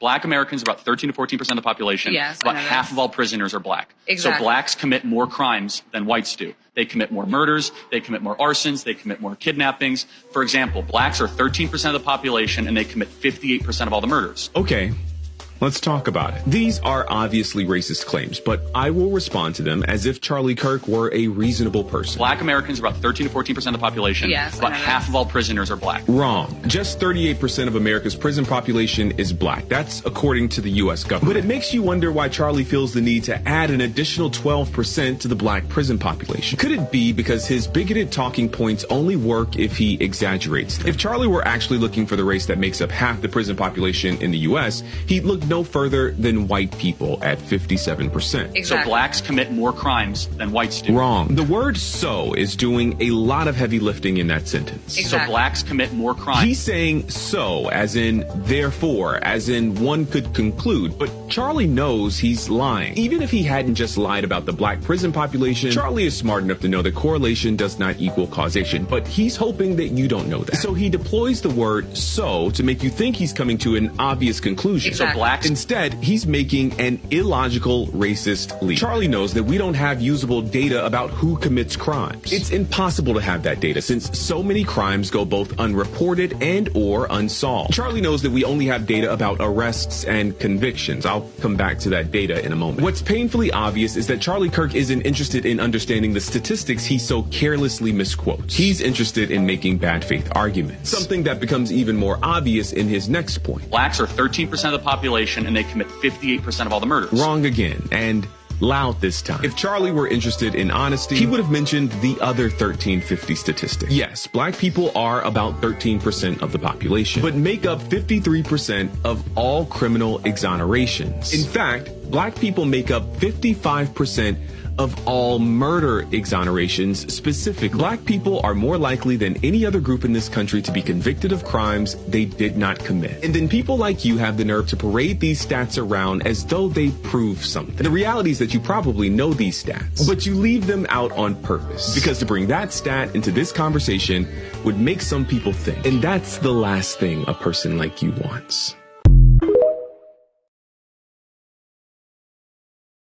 Black Americans are about 13 to 14% of the population. Yes, about half of all prisoners are black. Exactly. So blacks commit more crimes than whites do. They commit more murders, they commit more arsons, they commit more kidnappings. For example, blacks are 13% of the population and they commit 58% of all the murders. Okay. Let's talk about it. These are obviously racist claims, but I will respond to them as if Charlie Kirk were a reasonable person. Black Americans are about 13 to 14% of the population. Yes, about half of all prisoners are black. Wrong. Just 38% of America's prison population is black. That's according to the U.S. government. But it makes you wonder why Charlie feels the need to add an additional 12% to the black prison population. Could it be because his bigoted talking points only work if he exaggerates them? If Charlie were actually looking for the race that makes up half the prison population in the U.S., he'd look no further than white people at 57%. Exactly. So blacks commit more crimes than whites do. Wrong. The word "so" is doing a lot of heavy lifting in that sentence. So blacks commit more crimes. He's saying "so" as in therefore, as in one could conclude, but Charlie knows he's lying. Even if he hadn't just lied about the black prison population, Charlie is smart enough to know that correlation does not equal causation, but he's hoping that you don't know that. So he deploys the word "so" to make you think he's coming to an obvious conclusion. So blacks Instead, he's making an illogical, racist leap. Charlie knows that we don't have usable data about who commits crimes. It's impossible to have that data since so many crimes go both unreported and or unsolved. Charlie knows that we only have data about arrests and convictions. I'll come back to that data in a moment. What's painfully obvious is that Charlie Kirk isn't interested in understanding the statistics he so carelessly misquotes. He's interested in making bad faith arguments. Something that becomes even more obvious in his next point. Blacks are 13% of the population and they commit 58% of all the murders. Wrong again, and loud this time. If Charlie were interested in honesty, he would have mentioned the other 1350 statistic. Yes, black people are about 13% of the population, but make up 53% of all criminal exonerations. In fact, black people make up 55% of all murder exonerations specifically. Black people are more likely than any other group in this country to be convicted of crimes they did not commit. And then people like you have the nerve to parade these stats around as though they prove something. The reality is that you probably know these stats, but you leave them out on purpose because to bring that stat into this conversation would make some people think. And that's the last thing a person like you wants.